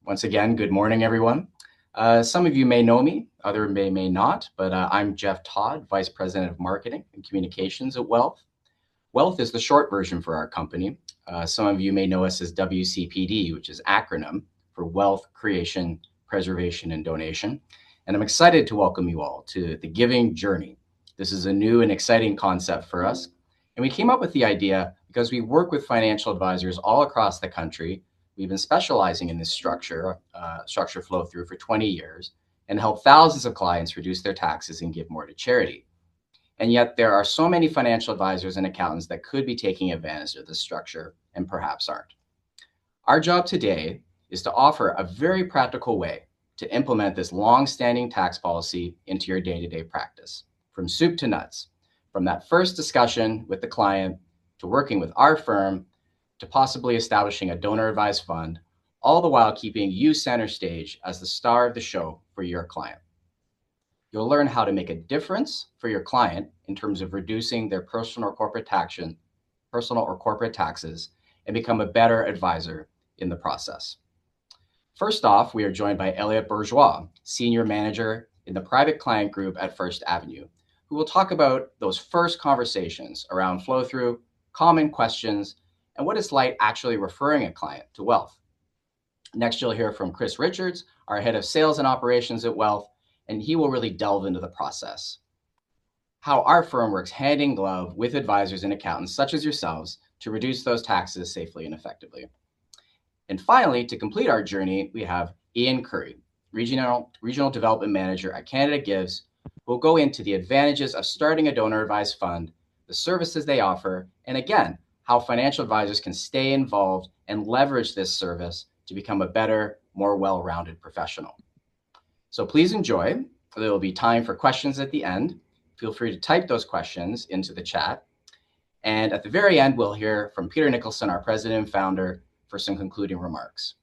Once again, good morning, everyone. Some of you may know me, others may not, but I'm Jeff Todd, Vice President of Marketing and Communications at Wealth. Wealth is the short version for our company. Some of you may know us as WCPD, which is acronym for Wealth Creation, Preservation, and Donation. And I'm excited to welcome you all to the Giving Journey. This is a new and exciting concept for us. And we came up with the idea because we work with financial advisors all across the country. We've been specializing in this structure flow through for 20 years and help thousands of clients reduce their taxes and give more to charity. And yet there are so many financial advisors and accountants that could be taking advantage of this structure and perhaps aren't. Our job today is to offer a very practical way to implement this long-standing tax policy into your day-to-day practice, from soup to nuts, from that first discussion with the client to working with our firm to possibly establishing a donor-advised fund, all the while keeping you center stage as the star of the show for your client. You'll learn how to make a difference for your client in terms of reducing their personal or corporate taxes and become a better advisor in the process. First off, we are joined by Elliot Bourgeois, Senior Manager in the Private Client Group at First Avenue, who will talk about those first conversations around flow-through, common questions, and what it's like actually referring a client to Wealth. Next, you'll hear from Chris Richards, our Head of Sales and Operations at Wealth, and he will really delve into the process. How our firm works hand in glove with advisors and accountants such as yourselves to reduce those taxes safely and effectively. And finally, to complete our journey, we have Ian Curry, Regional Development Manager at Canada Gives, who will go into the advantages of starting a donor-advised fund, the services they offer, and again, how financial advisors can stay involved and leverage this service to become a better, more well-rounded professional. So please enjoy. There will be time for questions at the end. Feel free to type those questions into the chat. And at the very end, we'll hear from Peter Nicholson, our president and founder, for some concluding remarks.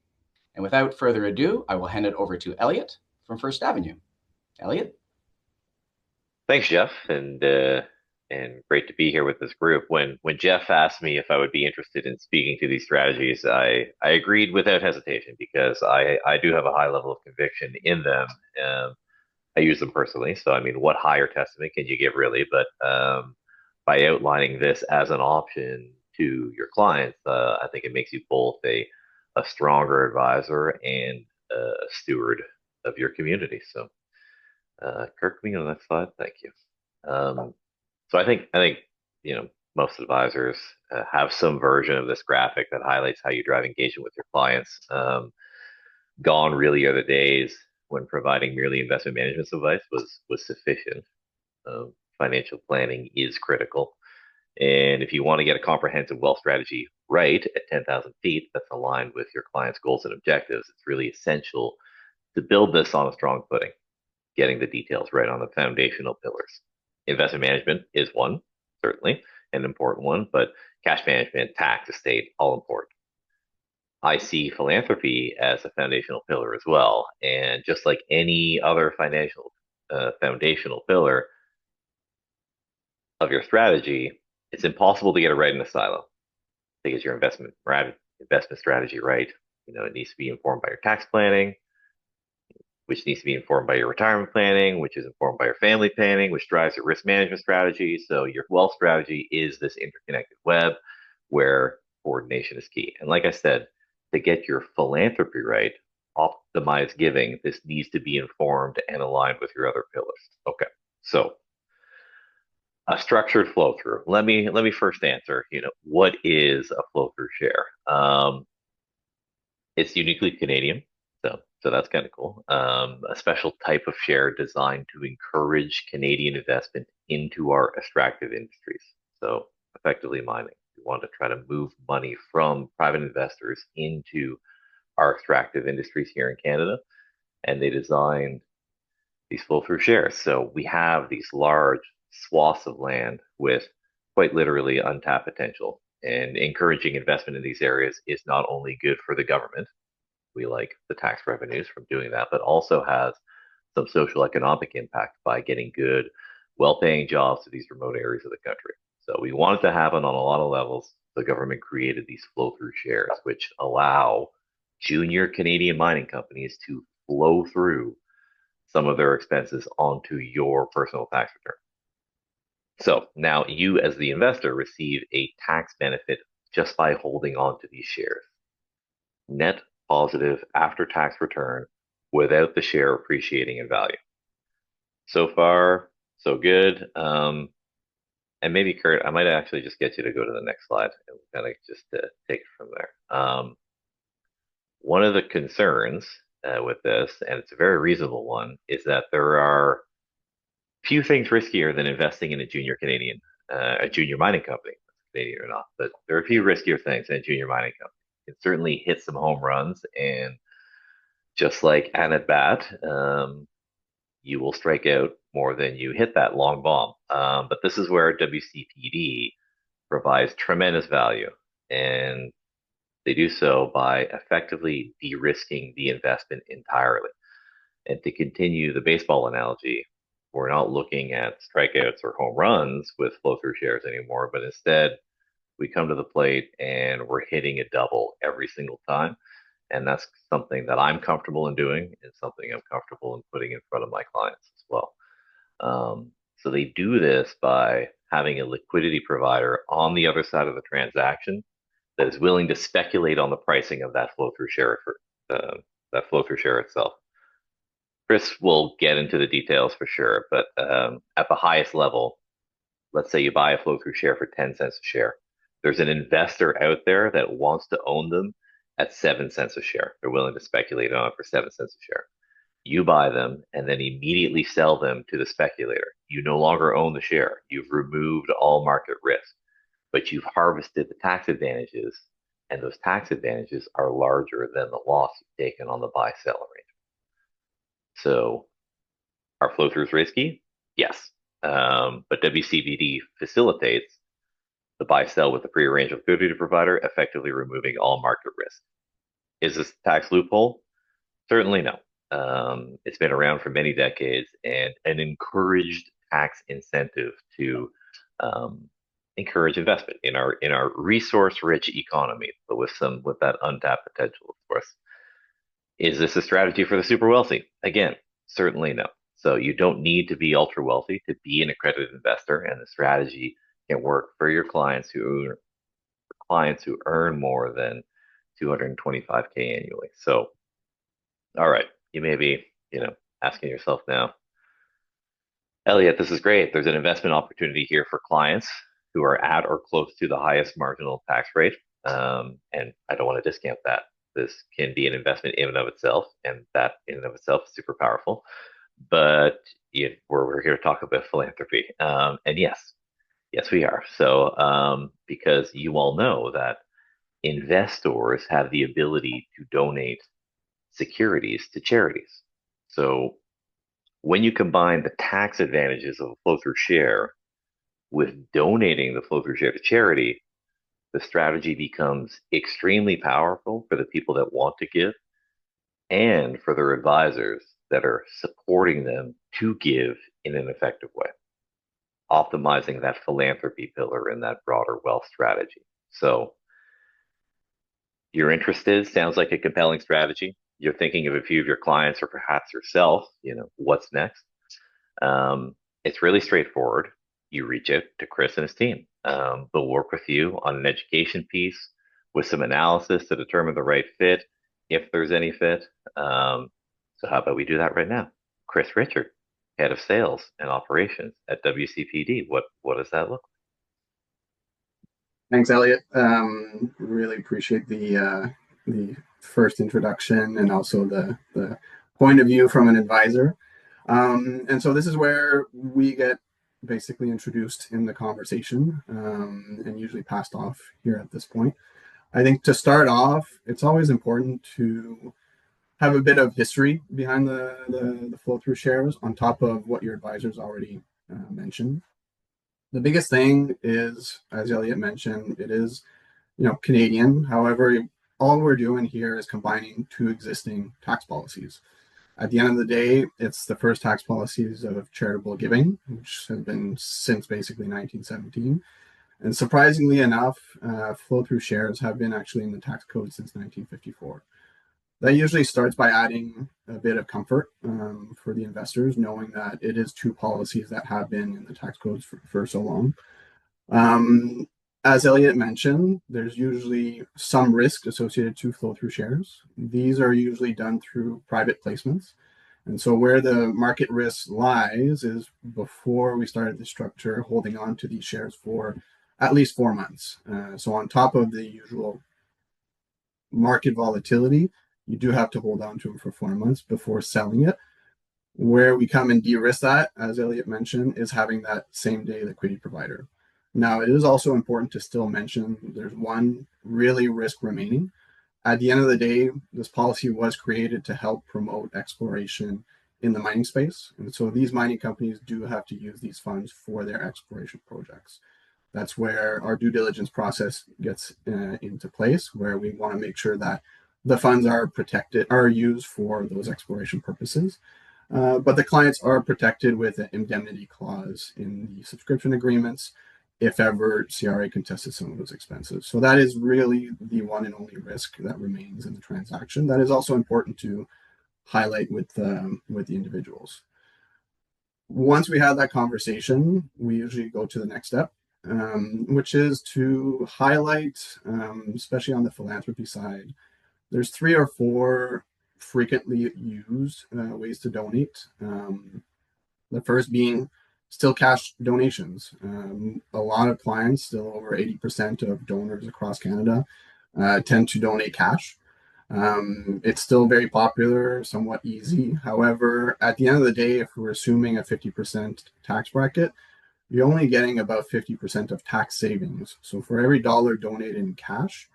And without further ado, I will hand it over to Elliot from First Avenue. Elliot? Thanks, Jeff, and great to be here with this group. When Jeff asked me if I would be interested in speaking to these strategies, I agreed without hesitation because I do have a high level of conviction in them. I use them personally, so I mean, what higher testament can you give, really? But by outlining this as an option to your clients, I think it makes you both a stronger advisor and a steward of your community. So, Kirk, me on the next slide. Thank you. So I think most advisors have some version of this graphic that highlights how you drive engagement with your clients. Gone really are the days when providing merely investment management advice was sufficient. Financial planning is critical. And if you want to get a comprehensive wealth strategy right at 10,000 feet that's aligned with your client's goals and objectives, it's really essential to build this on a strong footing, getting the details right on the foundational pillars. Investment management is one, certainly, an important one, but cash management, tax, estate, all important. I see philanthropy as a foundational pillar as well. And just like any other financial foundational pillar of your strategy, it's impossible to get it right in a silo. To get your investment strategy right, it needs to be informed by your tax planning, which needs to be informed by your retirement planning, which is informed by your family planning, which drives your risk management strategy. So your wealth strategy is this interconnected web where coordination is key. And like I said, to get your philanthropy right, optimize giving, this needs to be informed and aligned with your other pillars. Okay, so a structured flow through. Let me first answer, what is a flow through share? It's uniquely Canadian. So that's kind of cool. A special type of share designed to encourage Canadian investment into our extractive industries. So effectively mining. We want to try to move money from private investors into our extractive industries here in Canada. And they designed these flow-through shares. So we have these large swaths of land with quite literally untapped potential. And encouraging investment in these areas is not only good for the government, we like the tax revenues from doing that, but also has some social economic impact by getting good, well-paying jobs to these remote areas of the country. So we want it to happen on a lot of levels. The government created these flow-through shares, which allow junior Canadian mining companies to flow through some of their expenses onto your personal tax return. So now you, as the investor, receive a tax benefit just by holding on to these shares. Net positive after tax return without the share appreciating in value. So far, so good. And maybe Kurt, I might actually just get you to go to the next slide and kind of just take it from there. One of the concerns with this, and it's a very reasonable one, is that there are few things riskier than investing in a junior mining company, Canadian or not, but there are a few riskier things in a junior mining company. It certainly hit some home runs, and just like an at bat, you will strike out more than you hit that long bomb. But this is where WCPD provides tremendous value, and they do so by effectively de-risking the investment entirely. And to continue the baseball analogy, we're not looking at strikeouts or home runs with flow through shares anymore, but instead we come to the plate and we're hitting a double every single time. And that's something that I'm comfortable in doing and something I'm comfortable in putting in front of my clients as well. So they do this by having a liquidity provider on the other side of the transaction that is willing to speculate on the pricing of that flow through share for that flow through share itself. Chris will get into the details for sure, but at the highest level, let's say you buy a flow through share for 10 cents a share. There's an investor out there that wants to own them at 7 cents a share. They're willing to speculate on it for 7 cents a share. You buy them and then immediately sell them to the speculator. You no longer own the share. You've removed all market risk, but you've harvested the tax advantages, and those tax advantages are larger than the loss you've taken on the buy sell arrangement. So, are flow throughs risky? Yes. But WCPD facilitates the buy sell with the prearranged liquidity provider, effectively removing all market risk. Is this a tax loophole? Certainly no. It's been around for many decades and an encouraged tax incentive to encourage investment in our resource-rich economy, but with that untapped potential, of course. Is this a strategy for the super wealthy? Again, certainly no. So you don't need to be ultra wealthy to be an accredited investor, and the strategy can work for your clients who earn more than 225K annually. So, all right, you may be, asking yourself now, Elliot, this is great. There's an investment opportunity here for clients who are at or close to the highest marginal tax rate. And I don't want to discount that. This can be an investment in and of itself, and that in and of itself is super powerful. But we're here to talk about philanthropy. And yes, we are. So, because you all know that investors have the ability to donate securities to charities. So when you combine the tax advantages of a flow through share with donating the flow through share to charity, the strategy becomes extremely powerful for the people that want to give and for their advisors that are supporting them to give in an effective way, optimizing that philanthropy pillar in that broader wealth strategy. So you're interested, sounds like a compelling strategy. You're thinking of a few of your clients or perhaps yourself, what's next? It's really straightforward. You reach out to Chris and his team. They'll work with you on an education piece with some analysis to determine the right fit, if there's any fit. So how about we do that right now? Chris Richard, head of sales and operations at WCPD. What does that look like? Thanks, Elliot. Really appreciate the first introduction and also the point of view from an advisor. And so this is where we get basically introduced in the conversation and usually passed off here at this point. I think to start off, it's always important to have a bit of history behind the flow through shares on top of what your advisors already mentioned. The biggest thing is, as Elliot mentioned, it is, Canadian. However, all we're doing here is combining two existing tax policies. At the end of the day, it's the first tax policies of charitable giving, which has been since basically 1917. And surprisingly enough, flow-through shares have been actually in the tax code since 1954. That usually starts by adding a bit of comfort for the investors, knowing that it is two policies that have been in the tax codes for so long. Um, as Elliot mentioned, there's usually some risk associated to flow through shares. These are usually done through private placements. And so where the market risk lies is before we started the structure, holding on to these shares for at least 4 months. So on top of the usual market volatility, you do have to hold on to them for 4 months before selling it. Where we come and de-risk that, as Elliot mentioned, is having that same day liquidity provider. Now, it is also important to still mention there's one really risk remaining. At the end of the day, this policy was created to help promote exploration in the mining space. And so these mining companies do have to use these funds for their exploration projects. That's where our due diligence process gets into place, where we want to make sure that the funds are protected, are used for those exploration purposes. But the clients are protected with an indemnity clause in the subscription agreements if ever CRA contested some of those expenses. So that is really the one and only risk that remains in the transaction. That is also important to highlight with the individuals. Once we have that conversation, we usually go to the next step, which is to highlight, especially on the philanthropy side, there's 3 or 4 frequently used ways to donate. The first being still cash donations. A lot of clients, still over 80% of donors across Canada, tend to donate cash. It's still very popular, somewhat easy. However, at the end of the day, if we're assuming a 50% tax bracket, you're only getting about 50% of tax savings. So for every dollar donated in cash,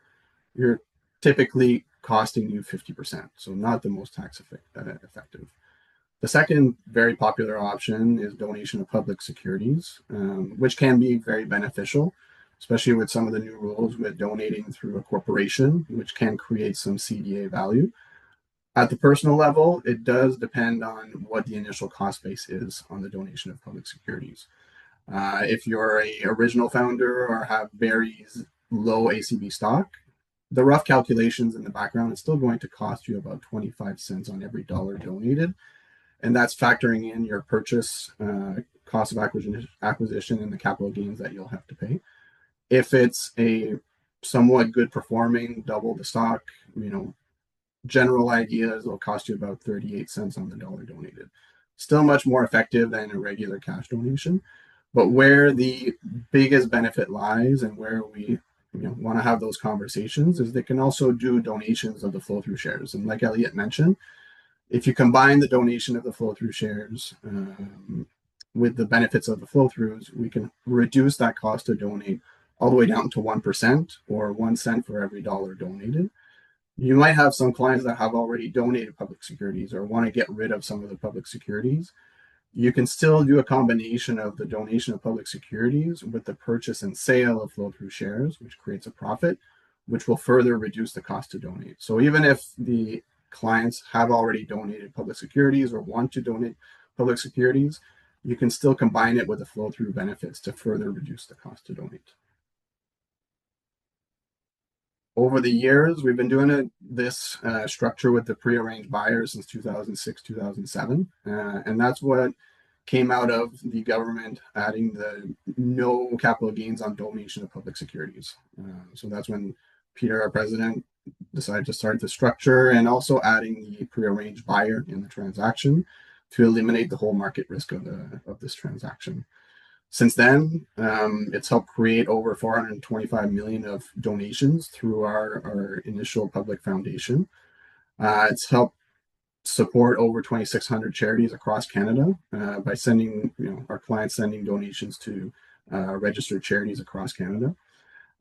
you're typically costing you 50%. So not the most tax effective. The second very popular option is donation of public securities, which can be very beneficial, especially with some of the new rules with donating through a corporation, which can create some CDA value. At the personal level, it does depend on what the initial cost base is on the donation of public securities. If you're a original founder or have very low ACB stock, the rough calculations in the background is still going to cost you about 25 cents on every dollar donated. And that's factoring in your purchase cost of acquisition and the capital gains that you'll have to pay. If it's a somewhat good performing, double the stock, general ideas will cost you about 38 cents on the dollar donated. Still much more effective than a regular cash donation. But where the biggest benefit lies and where we want to have those conversations is they can also do donations of the flow through shares. And like Elliot mentioned, if you combine the donation of the flow through shares with the benefits of the flow throughs, we can reduce that cost to donate all the way down to 1% or 1 cent for every dollar donated. You might have some clients that have already donated public securities or want to get rid of some of the public securities. You can still do a combination of the donation of public securities with the purchase and sale of flow through shares, which creates a profit, which will further reduce the cost to donate. So even if the clients have already donated public securities or want to donate public securities, you can still combine it with the flow through benefits to further reduce the cost to donate. Over the years, we've been doing this structure with the pre-arranged buyers since 2006, 2007. And that's what came out of the government adding the no capital gains on donation of public securities. So that's when Peter, our president, decided to start the structure and also adding the pre-arranged buyer in the transaction to eliminate the whole market risk of this transaction. Since then, it's helped create over 425 million of donations through our initial public foundation. It's helped support over 2,600 charities across Canada by sending, our clients sending donations to registered charities across Canada.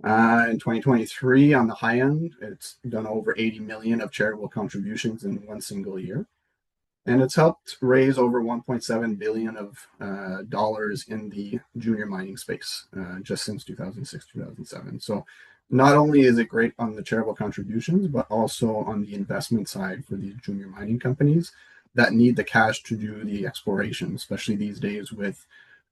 In 2023, on the high end, it's done over 80 million of charitable contributions in one single year. And it's helped raise over 1.7 billion of dollars in the junior mining space just since 2006, 2007. So not only is it great on the charitable contributions, but also on the investment side for these junior mining companies that need the cash to do the exploration, especially these days with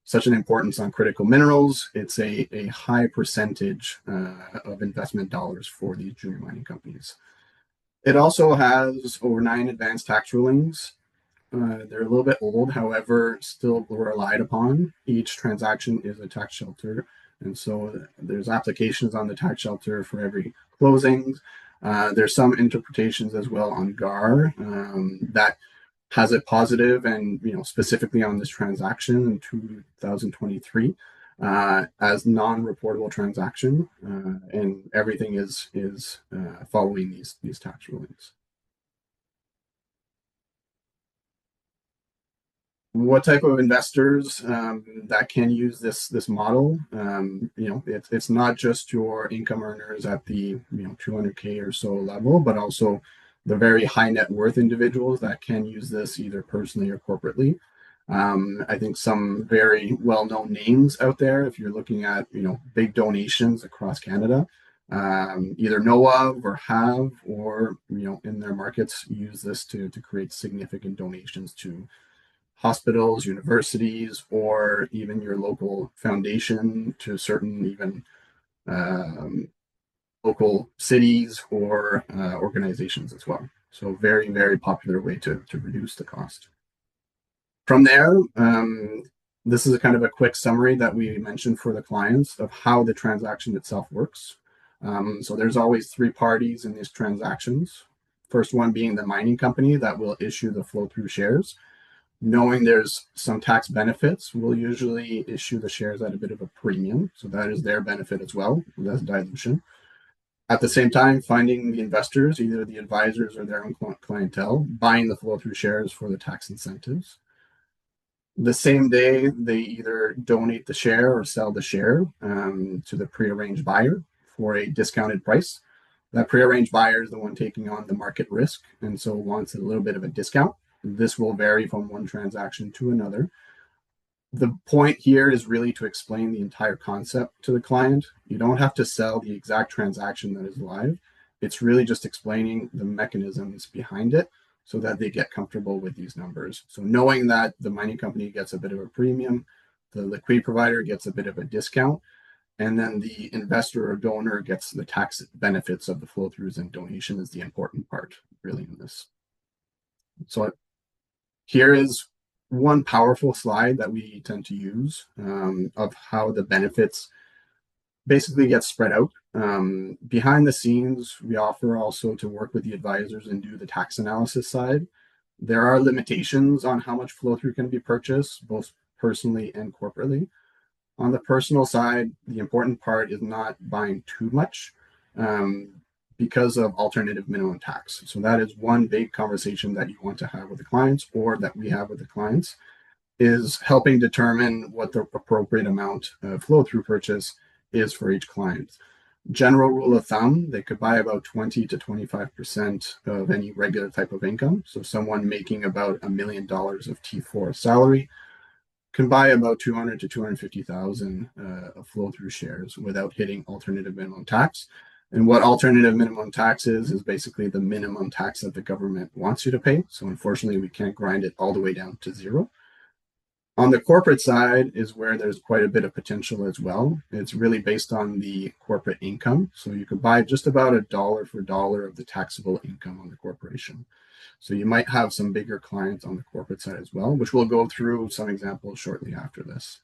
such an importance on critical minerals. It's a high percentage of investment dollars for these junior mining companies. It also has over 9 advanced tax rulings. They're a little bit old, however, still relied upon. Each transaction is a tax shelter. And so there's applications on the tax shelter for every closing. There's some interpretations as well on GAR that has it positive and specifically on this transaction in 2023 as non-reportable transaction, and everything is following these tax rulings. What type of investors that can use this model? It's not just your income earners at the 200K or so level, but also the very high net worth individuals that can use this either personally or corporately. I think some very well-known names out there, if you're looking at big donations across Canada, either know of or have, or in their markets use this to create significant donations to hospitals, universities, or even your local foundation, to certain even local cities or organizations as well. So very, very popular way to reduce the cost. From there, this is a kind of a quick summary that we mentioned for the clients of how the transaction itself works. So there's always 3 parties in these transactions. First one being the mining company that will issue the flow-through shares. Knowing there's some tax benefits, we'll usually issue the shares at a bit of a premium. So that is their benefit as well, less dilution. At the same time, finding the investors, either the advisors or their own clientele, buying the flow-through shares for the tax incentives. The same day, they either donate the share or sell the share to the prearranged buyer for a discounted price. That prearranged buyer is the one taking on the market risk, and so wants a little bit of a discount. This will vary from one transaction to another. The point here is really to explain the entire concept to the client. You don't have to sell the exact transaction that is live. It's really just explaining the mechanisms behind it so that they get comfortable with these numbers. So knowing that the mining company gets a bit of a premium, the liquidity provider gets a bit of a discount, and then the investor or donor gets the tax benefits of the flow-throughs and donation is the important part really in this. So here is one powerful slide that we tend to use of how the benefits basically get spread out. Behind the scenes, we offer also to work with the advisors and do the tax analysis side. There are limitations on how much flow through can be purchased, both personally and corporately. On the personal side, the important part is not buying too much because of alternative minimum tax. So that is one big conversation that you want to have with the clients, or that we have with the clients, is helping determine what the appropriate amount of flow through purchase is for each client. General rule of thumb, they could buy about 20 to 25% of any regular type of income. So someone making about $1 million of T4 salary can buy about 200 to 250,000 of flow through shares without hitting alternative minimum tax. And what alternative minimum tax is basically the minimum tax that the government wants you to pay. So unfortunately, we can't grind it all the way down to zero. On the corporate side is where there's quite a bit of potential as well. It's really based on the corporate income. So you could buy just about a dollar for dollar of the taxable income on the corporation. So you might have some bigger clients on the corporate side as well, which we'll go through some examples shortly after this.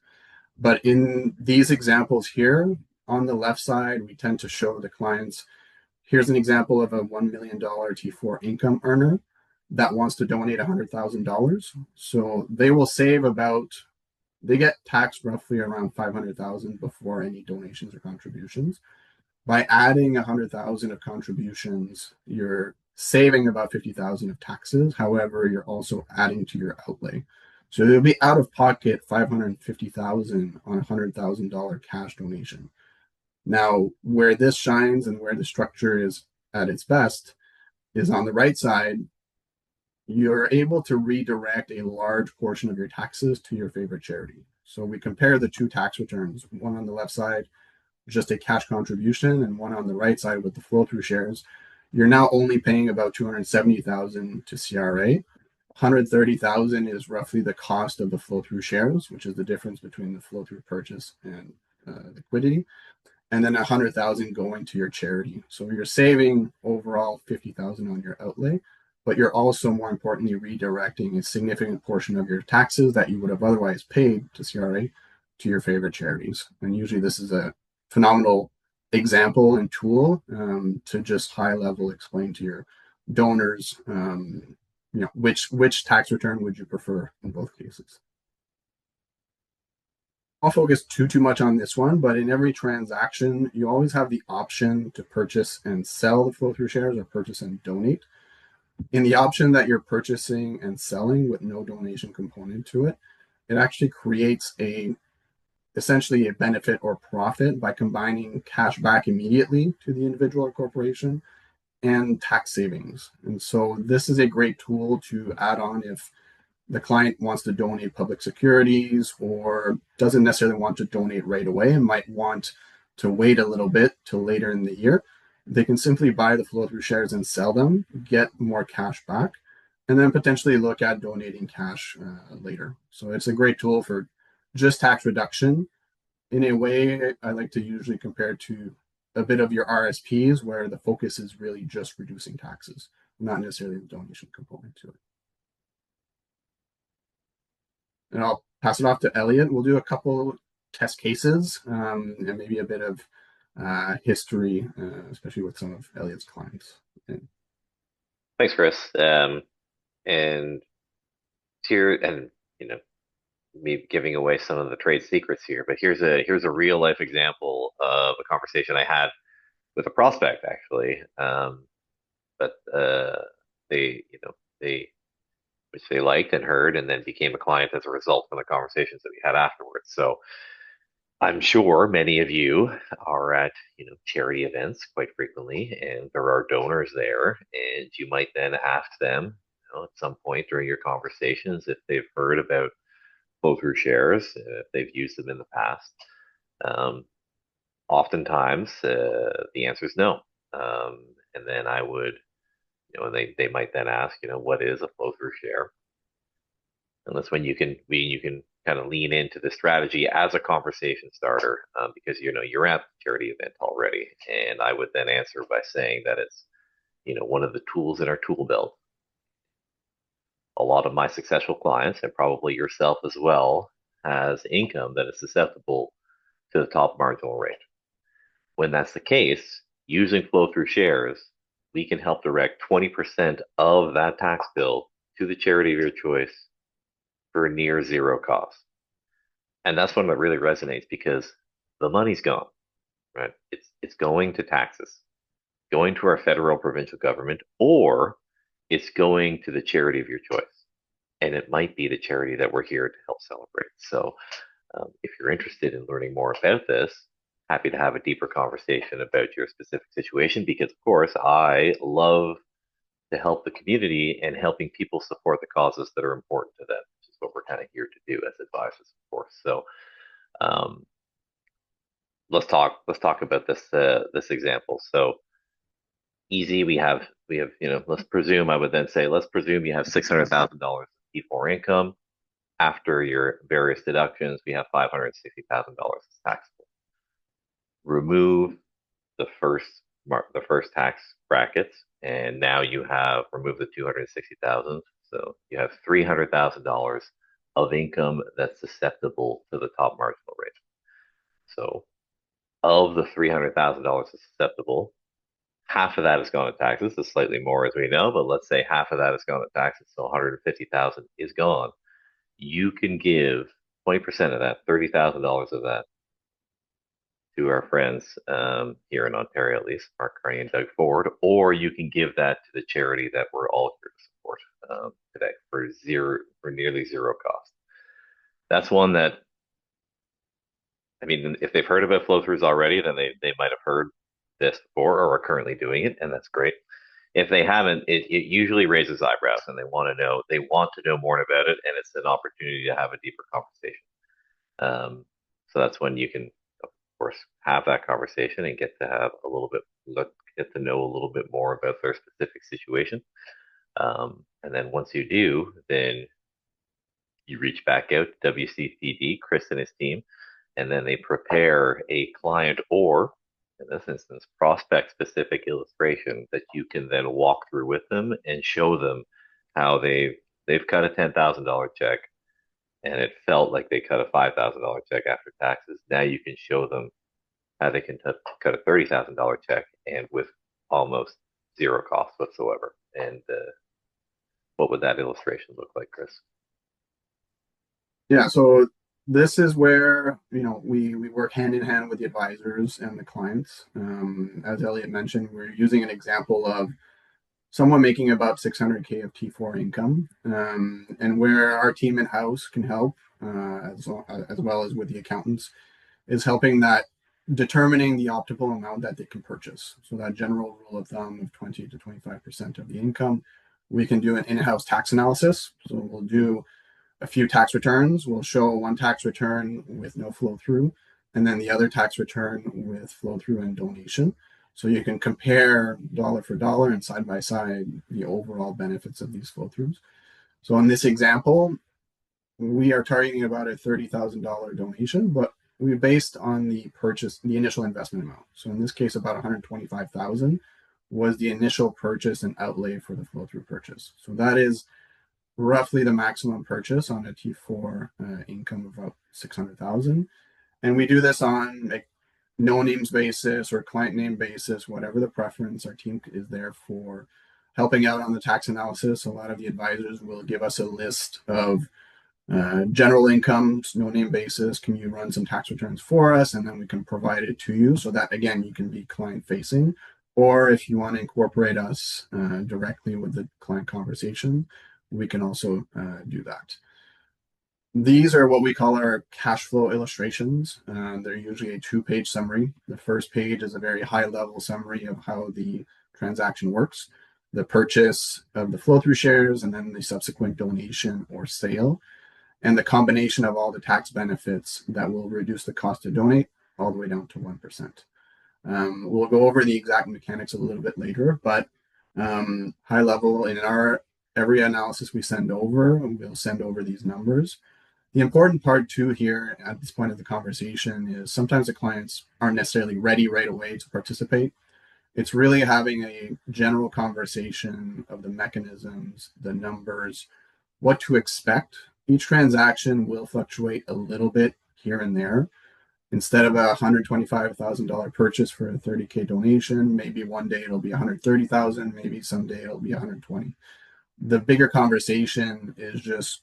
But in these examples here, on the left side, we tend to show the clients, here's an example of a $1 million T4 income earner that wants to donate $100,000. So they will save they get taxed roughly around $500,000 before any donations or contributions. By adding $100,000 of contributions, you're saving about $50,000 of taxes. However, you're also adding to your outlay. So you'll be out of pocket $550,000 on a $100,000 cash donation. Now, where this shines and where the structure is at its best is on the right side. You're able to redirect a large portion of your taxes to your favorite charity. So we compare the two tax returns, one on the left side, just a cash contribution, and one on the right side with the flow through shares. You're now only paying about $270,000 to CRA. $130,000 is roughly the cost of the flow through shares, which is the difference between the flow through purchase and liquidity. and then 100,000 going to your charity. So you're saving overall 50,000 on your outlay, but you're also more importantly redirecting a significant portion of your taxes that you would have otherwise paid to CRA to your favorite charities. And usually this is a phenomenal example and tool to just high level explain to your donors, which tax return would you prefer in both cases. I'll focus too much on this one, but in every transaction, you always have the option to purchase and sell the flow through shares or purchase and donate. In the option that you're purchasing and selling with no donation component to it, it actually creates essentially a benefit or profit by combining cash back immediately to the individual or corporation and tax savings. And so this is a great tool to add on if the client wants to donate public securities or doesn't necessarily want to donate right away and might want to wait a little bit till later in the year. They can simply buy the flow through shares and sell them, get more cash back, and then potentially look at donating cash later. So it's a great tool for just tax reduction. In a way, I like to usually compare to a bit of your RSPs where the focus is really just reducing taxes, not necessarily the donation component to it. And I'll pass it off to Elliot. We'll do a couple test cases and maybe a bit of history, especially with some of Elliot's clients. Thanks, Chris. And here, and me giving away some of the trade secrets here, but here's a real life example of a conversation I had with a prospect actually. But they which they liked and heard, and then became a client as a result from the conversations that we had afterwards. So I'm sure many of you are at charity events quite frequently, and there are donors there, and you might then ask them at some point during your conversations if they've heard about flow through shares, if they've used them in the past. Oftentimes, the answer is no. And then I would, and they might then ask, what is a flow through share? And that's when you can kind of lean into the strategy as a conversation starter, because you're at the charity event already. And I would then answer by saying that it's one of the tools in our tool belt. A lot of my successful clients, and probably yourself as well, has income that is susceptible to the top marginal rate. When that's the case, using flow through shares, we can help direct 20% of that tax bill to the charity of your choice for near zero cost. And that's one that really resonates because the money's gone, right? It's going to taxes, going to our federal provincial government, or it's going to the charity of your choice. And it might be the charity that we're here to help celebrate. So if you're interested in learning more about this, happy to have a deeper conversation about your specific situation, because of course I love to help the community and helping people support the causes that are important to them, which is what we're kind of here to do as advisors, of course. So let's talk about this example. So easy, we have let's presume, I would then say, let's presume you have $600,000 T4 income. After your various deductions, we have $560,000 taxable. Remove the first tax brackets, and now you have removed the 260,000. So you have $300,000 of income that's susceptible to the top marginal rate. So of the $300,000 susceptible, half of that is gone to taxes. It's slightly more, as we know, but let's say half of that is gone to taxes. So 150,000 is gone. You can give 20% of that, $30,000 of that, to our friends here in Ontario, at least, Mark Carney and Doug Ford, or you can give that to the charity that we're all here to support today for nearly zero cost. That's one that, I mean, if they've heard about flow throughs already, then they might have heard this before or are currently doing it, and that's great. If they haven't, it usually raises eyebrows, and they want to know more about it, and it's an opportunity to have a deeper conversation. So that's when you can, of course, have that conversation and get to know a little bit more about their specific situation. And then once you do, then you reach back out to WCPD, Chris and his team, and then they prepare a client or in this instance, prospect-specific illustration that you can then walk through with them and show them how they've cut a $10,000 check and it felt like they cut a $5,000 check after taxes. Now you can show them how they can cut a $30,000 check and with almost zero cost whatsoever. And what would that illustration look like, Chris? Yeah, so this is where we work hand in hand with the advisors and the clients. As Elliot mentioned, we're using an example of someone making about 600K of T4 income, and where our team in house can help, as well as with the accountants, is helping that determining the optimal amount that they can purchase. So that general rule of thumb of 20 to 25% of the income, we can do an in-house tax analysis. So we'll do a few tax returns. We'll show one tax return with no flow through, and then the other tax return with flow through and donation. So you can compare dollar for dollar and side by side the overall benefits of these flow throughs. So in this example, we are targeting about a $30,000 donation, but we based on the initial investment amount. So in this case, about 125,000 was the initial purchase and outlay for the flow through purchase. So that is roughly the maximum purchase on a T4 income of about 600,000. And we do this on like no names basis or client name basis, whatever the preference. Our team is there for helping out on the tax analysis. A lot of the advisors will give us a list of general incomes, no name basis. Can you run some tax returns for us? And then we can provide it to you so that, again, you can be client facing. Or if you want to incorporate us directly with the client conversation, we can also do that. These are what we call our cash flow illustrations. They're usually a 2-page summary. The first page is a very high-level summary of how the transaction works, the purchase of the flow-through shares, and then the subsequent donation or sale, and the combination of all the tax benefits that will reduce the cost to donate all the way down to 1%. We'll go over the exact mechanics a little bit later, but high level in every analysis we send over, we'll send over these numbers. The important part too here at this point of the conversation is sometimes the clients aren't necessarily ready right away to participate. It's really having a general conversation of the mechanisms, the numbers, what to expect. Each transaction will fluctuate a little bit here and there. Instead of a $125,000 purchase for a 30K donation, maybe one day it'll be 130,000, maybe someday it'll be 120. The bigger conversation is just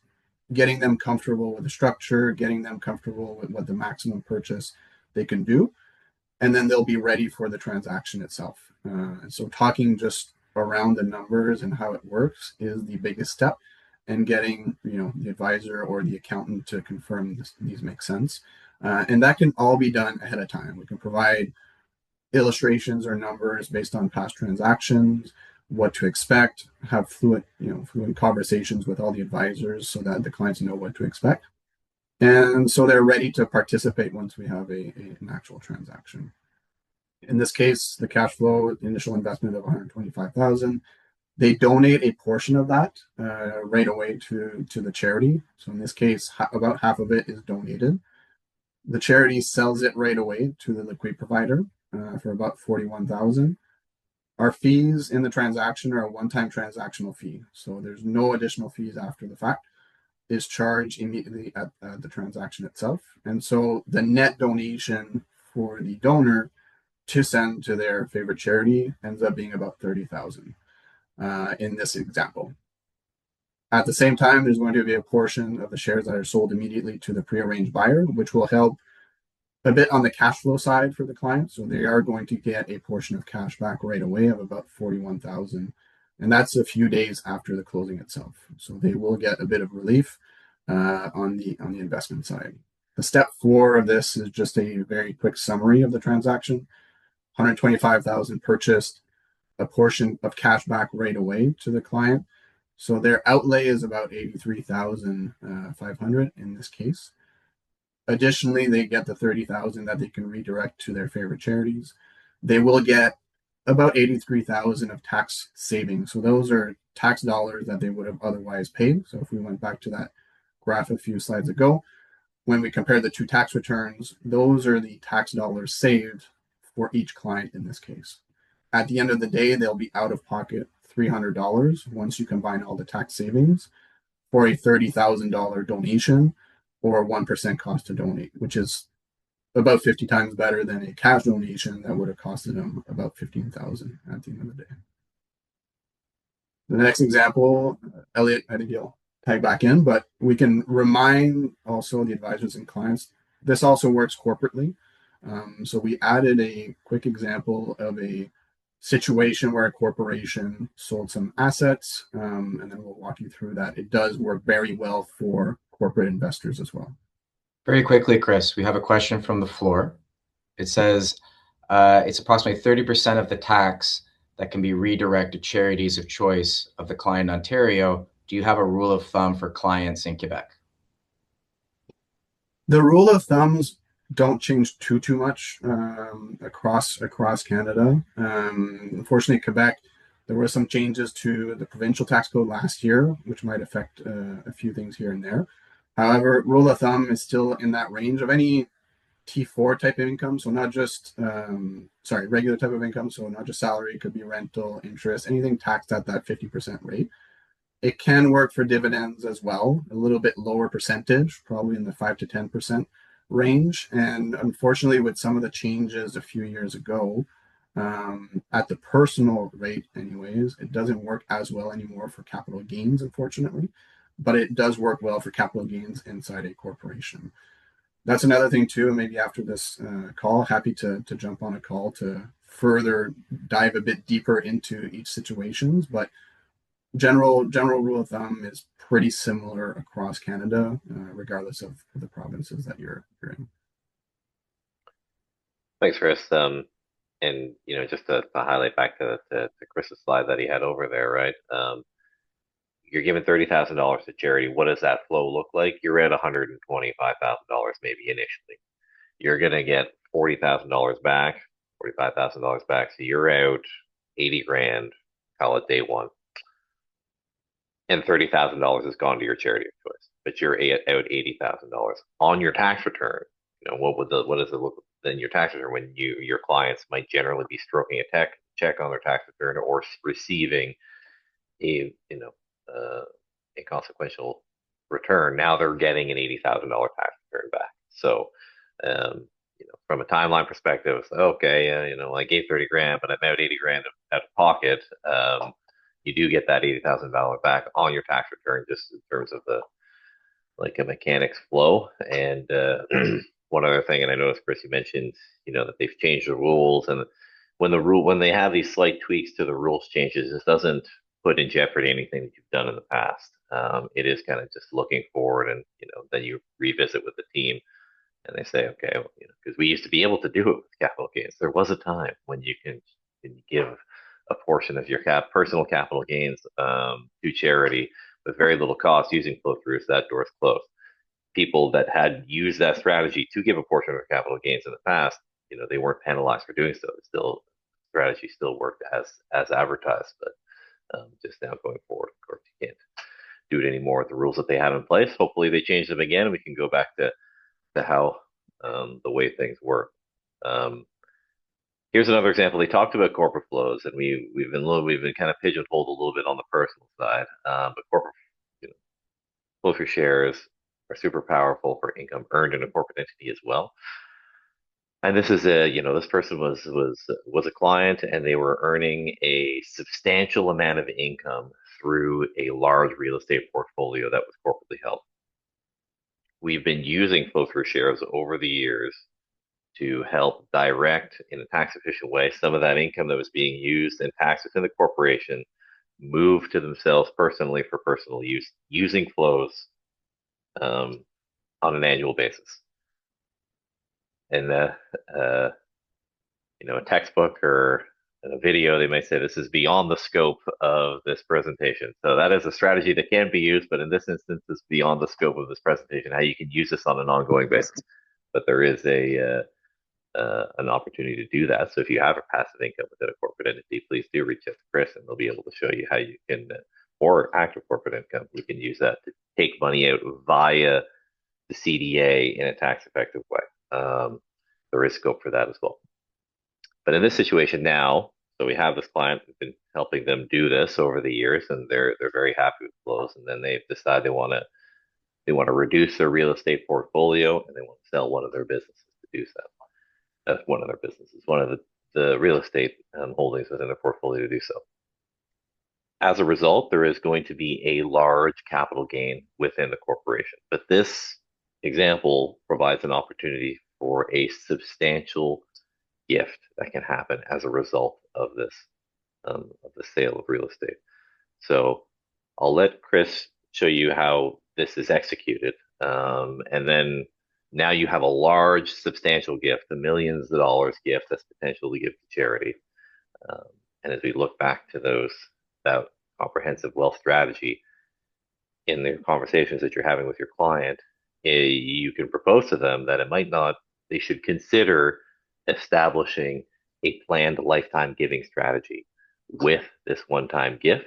getting them comfortable with the structure, getting them comfortable with what the maximum purchase they can do, and then they'll be ready for the transaction itself. And so talking just around the numbers and how it works is the biggest step, and getting the advisor or the accountant to confirm these make sense. And that can all be done ahead of time. We can provide illustrations or numbers based on past transactions, what to expect, have fluent conversations with all the advisors so that the clients know what to expect. And so they're ready to participate once we have an actual transaction. In this case, the cash flow initial investment of 125,000, they donate a portion of that right away to the charity. So in this case, about half of it is donated. The charity sells it right away to the liquid provider for about 41,000. Our fees in the transaction are a one-time transactional fee, so there's no additional fees after the fact. Is charged immediately at the transaction itself, and so the net donation for the donor to send to their favorite charity ends up being about 30,000 in this example. At the same time, there's going to be a portion of the shares that are sold immediately to the prearranged buyer, which will help a bit on the cash flow side for the client. So they are going to get a portion of cash back right away of about 41,000. And that's a few days after the closing itself. So they will get a bit of relief on the investment side. The step 4 of this is just a very quick summary of the transaction. 125,000 purchased, a portion of cash back right away to the client. So their outlay is about 83,500 in this case. Additionally, they get the 30,000 that they can redirect to their favorite charities. They will get about 83,000 of tax savings. So those are tax dollars that they would have otherwise paid. So if we went back to that graph a few slides ago, when we compare the two tax returns, those are the tax dollars saved for each client in this case. At the end of the day, they'll be out of pocket $300 once you combine all the tax savings for a $30,000 donation or 1% cost to donate, which is about 50 times better than a cash donation that would have costed them about 15,000 at the end of the day. The next example, Elliot, I think you'll tag back in, but we can remind also the advisors and clients, this also works corporately. So we added a quick example of a situation where a corporation sold some assets, and then we'll walk you through that. It does work very well for corporate investors as well. Very quickly, Chris, we have a question from the floor. It says it's approximately 30% of the tax that can be redirected to charities of choice of the client in Ontario. Do you have a rule of thumb for clients in Quebec? The rule of thumbs don't change too much across Canada. Unfortunately, Quebec, there were some changes to the provincial tax code last year, which might affect a few things here and there. However, rule of thumb is still in that range of any T4 type of income. So not just, regular type of income. So not just salary, it could be rental, interest, anything taxed at that 50% rate. It can work for dividends as well, a little bit lower percentage, probably in the 5 to 10% range. And unfortunately, with some of the changes a few years ago, at the personal rate anyways, it doesn't work as well anymore for capital gains, unfortunately, but it does work well for capital gains inside a corporation. That's another thing too, maybe after this call, happy to jump on a call to further dive a bit deeper into each situations, but general rule of thumb is pretty similar across Canada, regardless of the provinces that you're in. Thanks, Chris. And just to highlight back to Chris's slide that he had over there, right? You're giving $30,000 to charity. What does that flow look like? You're at $125,000 maybe initially. You're gonna get $40,000 back, $45,000 back. So you're out 80 grand, call it day one. And $30,000 has gone to your charity of choice, but you're out $80,000 on your tax return. What does it look in your tax return when your clients might generally be stroking a check on their tax return or receiving a consequential return. Now they're getting an $80,000 tax return back. So, from a timeline perspective, okay, I gave 30 grand, but I'm out 80 grand out of pocket. You do get that $80,000 back on your tax return, just in terms of a mechanics flow. And one other thing, and I noticed Chris, you mentioned, that they've changed the rules, and when they have these slight tweaks to the rules changes, this doesn't put in jeopardy anything that you've done in the past. It is kind of just looking forward, and then you revisit with the team, and they say, okay, well, because we used to be able to do it with capital gains. There was a time when you can give a portion of your personal capital gains to charity with very little cost using flow throughs. That door's closed. People that had used that strategy to give a portion of their capital gains in the past, they weren't penalized for doing so. Strategy still worked as advertised, but just now going forward, of course, you can't do it anymore with the rules that they have in place. Hopefully, they change them again, and we can go back to how the way things work. Here's another example. They talked about corporate flows, and we've been kind of pigeonholed a little bit on the personal side, but corporate flow through shares are super powerful for income earned in a corporate entity as well. And this is this person was a client, and they were earning a substantial amount of income through a large real estate portfolio that was corporately held. We've been using flow through shares over the years to help direct in a tax efficient way some of that income that was being used and taxed within the corporation move to themselves personally for personal use using flows on an annual basis. And a textbook or a video, they may say this is beyond the scope of this presentation. So that is a strategy that can be used, but in this instance, it's beyond the scope of this presentation, how you can use this on an ongoing basis. But there is an opportunity to do that. So if you have a passive income within a corporate entity, please do reach out to Chris, and they'll be able to show you how you can, or active corporate income, we can use that to take money out via the CDA in a tax effective way. There is scope for that as well. But in this situation now, so we have this client, we've been helping them do this over the years, and they're very happy with flows. And then they've decided they want to reduce their real estate portfolio, and they want to sell one of their businesses to do so. That's one of their businesses, one of the real estate holdings within their portfolio to do so. As a result, there is going to be a large capital gain within the corporation. But this example provides an opportunity for a substantial gift that can happen as a result of this, of the sale of real estate. So I'll let Chris show you how this is executed. And then now you have a large, substantial gift, the millions of dollars gift that's potential to give to charity. And as we look back to that comprehensive wealth strategy in the conversations that you're having with your client, you can propose to them that they should consider establishing a planned lifetime giving strategy with this one-time gift,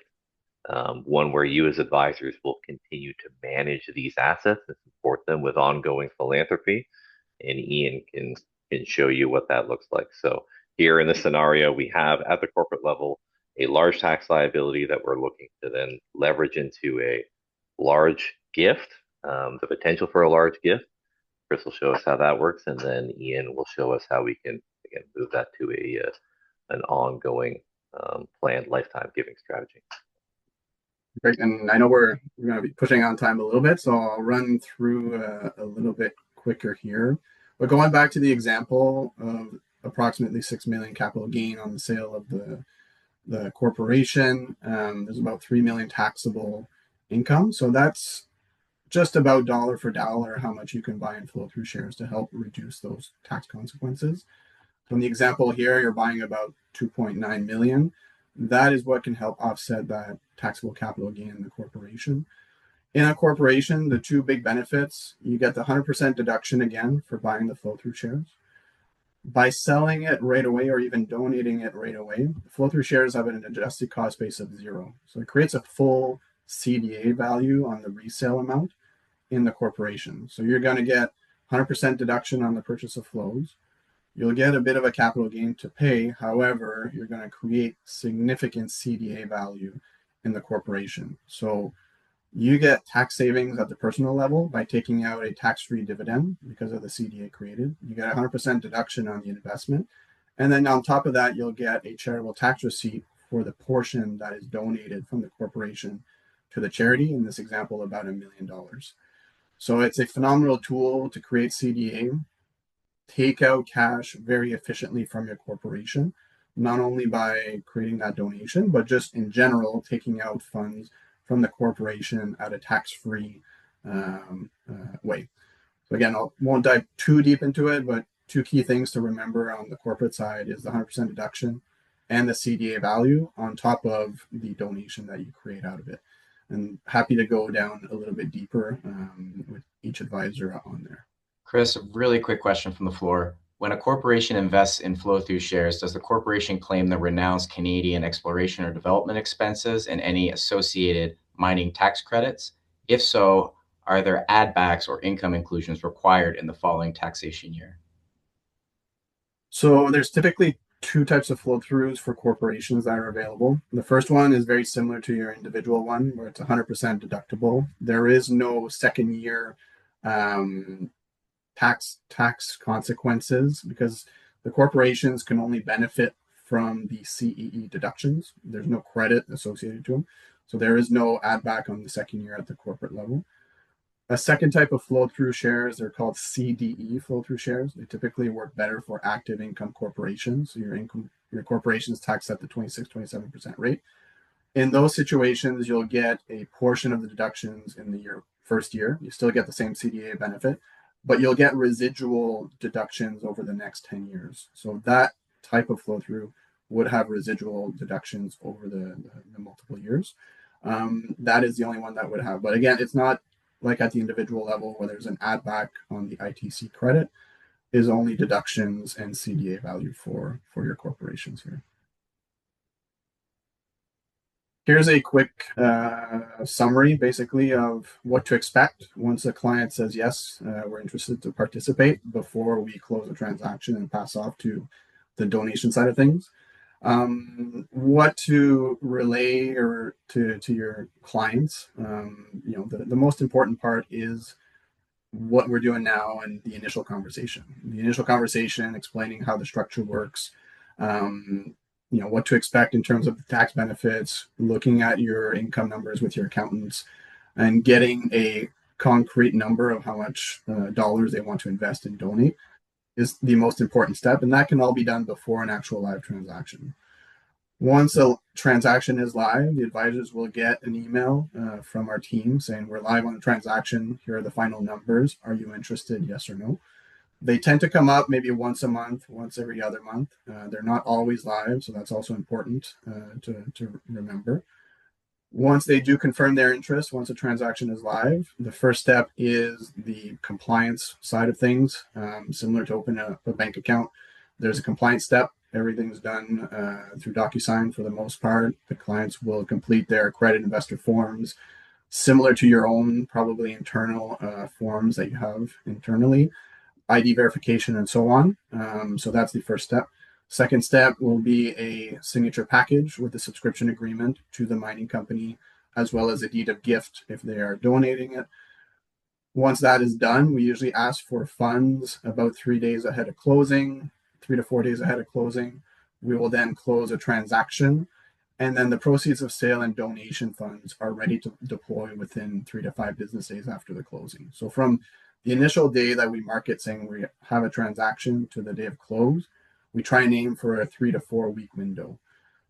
one where you as advisors will continue to manage these assets and support them with ongoing philanthropy. And Ian can show you what that looks like. So here in this scenario, we have at the corporate level a large tax liability that we're looking to then leverage into a large gift, the potential for a large gift. Chris will show us how that works, and then Ian will show us how we can, again, move that to an ongoing planned lifetime giving strategy. Great, and I know we're going to be pushing on time a little bit, so I'll run through a little bit quicker here. But going back to the example of approximately $6 million capital gain on the sale of the corporation, there's about $3 million taxable income. So that's just about dollar for dollar how much you can buy and flow through shares to help reduce those tax consequences. So in the example here, you're buying about 2.9 million. That is what can help offset that taxable capital gain in the corporation. In a corporation, the two big benefits, you get the 100% deduction again for buying the flow through shares. By selling it right away or even donating it right away, flow through shares have an adjusted cost base of 0. So it creates a full CDA value on the resale amount in the corporation. So you're going to get 100% deduction on the purchase of flows. You'll get a bit of a capital gain to pay. However, you're going to create significant CDA value in the corporation. So you get tax savings at the personal level by taking out a tax-free dividend because of the CDA created. You get 100% deduction on the investment. And then on top of that, you'll get a charitable tax receipt for the portion that is donated from the corporation to the charity, in this example, about $1 million. So it's a phenomenal tool to create CDA, take out cash very efficiently from your corporation, not only by creating that donation, but just in general, taking out funds from the corporation at a tax-free way. So again, I won't dive too deep into it, but two key things to remember on the corporate side is the 100% deduction and the CDA value on top of the donation that you create out of it. And happy to go down a little bit deeper with each advisor on there. Chris, a really quick question from the floor. When a corporation invests in flow-through shares, does the corporation claim the renounced Canadian exploration or development expenses and any associated mining tax credits? If so, are there add-backs or income inclusions required in the following taxation year? So there's typically two types of flow-throughs for corporations that are available. The first one is very similar to your individual one, where it's 100% deductible. There is no second year tax consequences because the corporations can only benefit from the CEE deductions. There's no credit associated to them. So there is no add back on the second year at the corporate level. A second type of flow-through shares, they're called CDE flow-through shares. They typically work better for active income corporations. So your corporation is taxed at the 26-27% rate. In those situations, you'll get a portion of the deductions in the first year. You still get the same CDA benefit, but you'll get residual deductions over the next 10 years. So that type of flow-through would have residual deductions over the multiple years. That is the only one that would have. But again, it's not like at the individual level where there's an add back on the ITC credit, is only deductions and CDA value for your corporations here. Here's a quick summary, basically, of what to expect once a client says, yes, we're interested to participate before we close a transaction and pass off to the donation side of things. What to relay or to your clients. The most important part is what we're doing now and the initial conversation. The initial conversation explaining how the structure works, what to expect in terms of the tax benefits, looking at your income numbers with your accountants, and getting a concrete number of how much dollars they want to invest and donate is the most important step. And that can all be done before an actual live transaction. Once a transaction is live, the advisors will get an email from our team saying, we're live on the transaction. Here are the final numbers. Are you interested? Yes or no? They tend to come up maybe once a month, once every other month. They're not always live, so that's also important to remember. Once they do confirm their interest, once a transaction is live, the first step is the compliance side of things. Similar to open a bank account, there's a compliance step. Everything's done through DocuSign for the most part. The clients will complete their accredited investor forms, similar to your own probably internal forms that you have internally, ID verification, and so on. So that's the first step. Second step will be a signature package with a subscription agreement to the mining company, as well as a deed of gift if they are donating it. Once that is done, we usually ask for funds about 3 days ahead of closing, 3 to 4 days ahead of closing. We will then close a transaction, and then the proceeds of sale and donation funds are ready to deploy within 3 to 5 business days after the closing. So from the initial day that we market saying we have a transaction to the day of close, we try and aim for a 3 to 4 week window.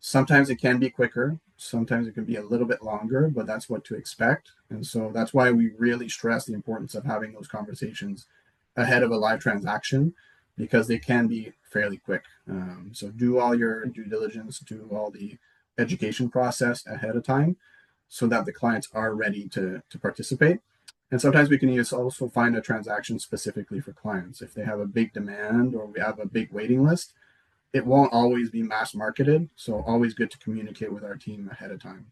Sometimes it can be quicker, sometimes it can be a little bit longer, but that's what to expect. And so that's why we really stress the importance of having those conversations ahead of a live transaction, because they can be fairly quick. So do all your due diligence, do all the education process ahead of time so that the clients are ready to participate. And sometimes we can also find a transaction specifically for clients. If they have a big demand or we have a big waiting list, it won't always be mass marketed. So always good to communicate with our team ahead of time.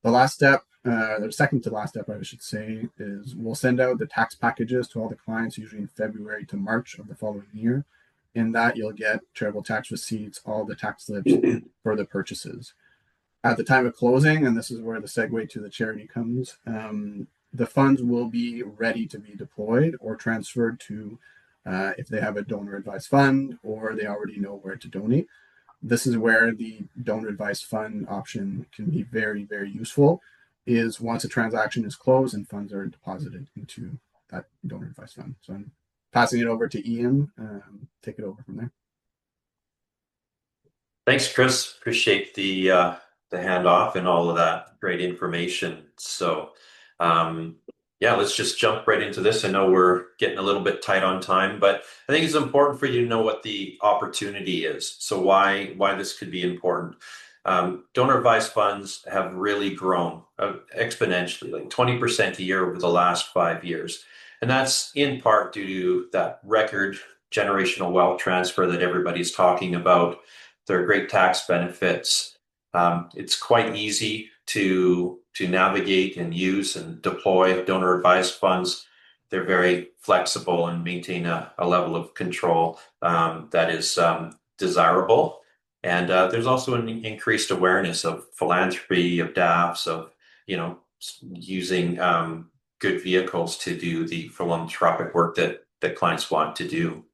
The last step, the second to last step, I should say, is we'll send out the tax packages to all the clients, usually in February to March of the following year. In that, you'll get charitable tax receipts, all the tax slips for the purchases. At the time of closing, and this is where the segue to the charity comes, the funds will be ready to be deployed or transferred to if they have a donor advised fund or they already know where to donate. This is where the donor advised fund option can be very, very useful, is once a transaction is closed and funds are deposited into that donor advised fund. So I'm passing it over to Ian. Take it over from there. Thanks, Chris. Appreciate the handoff and all of that great information. So, yeah, let's just jump right into this. I know we're getting a little bit tight on time, but I think it's important for you to know what the opportunity is. So why this could be important. Donor advised funds have really grown exponentially, like 20% a year over the last 5 years. And that's in part due to that record generational wealth transfer that everybody's talking about. There are great tax benefits. It's quite easy to navigate and use and deploy donor advised funds. They're very flexible and maintain a level of control that is desirable. And there's also an increased awareness of philanthropy, of DAFs, of using good vehicles to do the philanthropic work that clients want to do.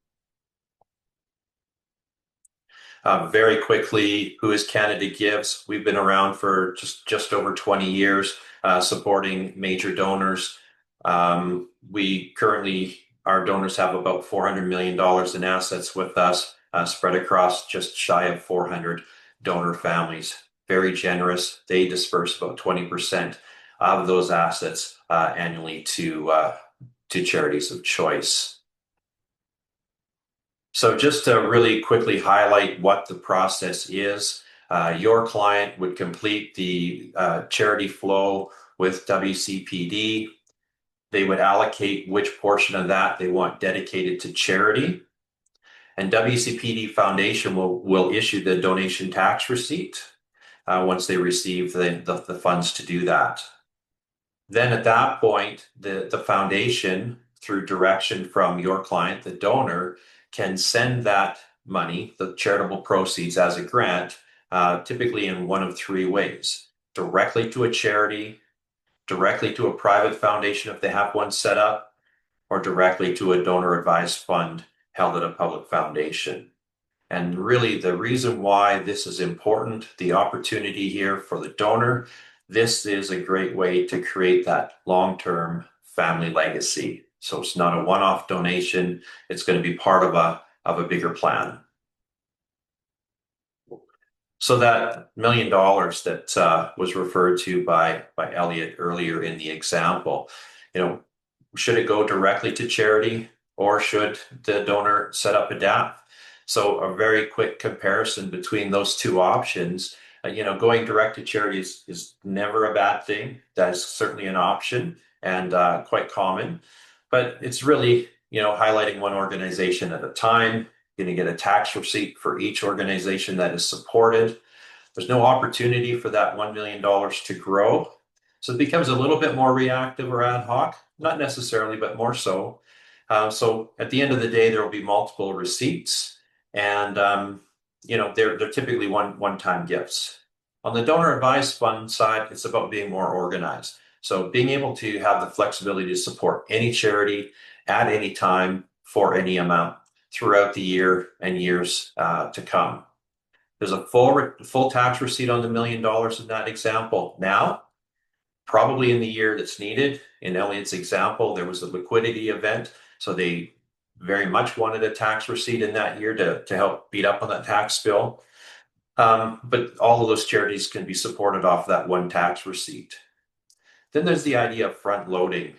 Very quickly, who is Canada Gives? We've been around for just over 20 years, supporting major donors. We currently, our donors have about $400 million in assets with us, spread across just shy of 400 donor families. Very generous. They disperse about 20% of those assets annually to charities of choice. So just to really quickly highlight what the process is, your client would complete the charity flow with WCPD. They would allocate which portion of that they want dedicated to charity. And WCPD Foundation will issue the donation tax receipt once they receive the funds to do that. Then at that point, the foundation, through direction from your client, the donor, can send that money, the charitable proceeds as a grant, typically in one of three ways: directly to a charity, directly to a private foundation if they have one set up, or directly to a donor advised fund held at a public foundation. And really, the reason why this is important, the opportunity here for the donor, this is a great way to create that long-term family legacy. So it's not a one-off donation. It's going to be part of a bigger plan. So that $1 million that was referred to by Elliot earlier in the example, should it go directly to charity, or should the donor set up a DAF? So a very quick comparison between those two options. Going direct to charity is never a bad thing. That is certainly an option, and quite common. But it's really, highlighting one organization at a time. You're going to get a tax receipt for each organization that is supported. There's no opportunity for that $1 million to grow. So it becomes a little bit more reactive or ad hoc, not necessarily, but more so. So at the end of the day, there will be multiple receipts, and they're typically one-time gifts. On the donor advised fund side, it's about being more organized. So being able to have the flexibility to support any charity at any time for any amount throughout the year and years to come. There's a full tax receipt on the $1 million in that example. Now, probably in the year that's needed. In Elliot's example, there was a liquidity event, so they very much wanted a tax receipt in that year to help beat up on that tax bill. But all of those charities can be supported off that one tax receipt. Then there's the idea of front-loading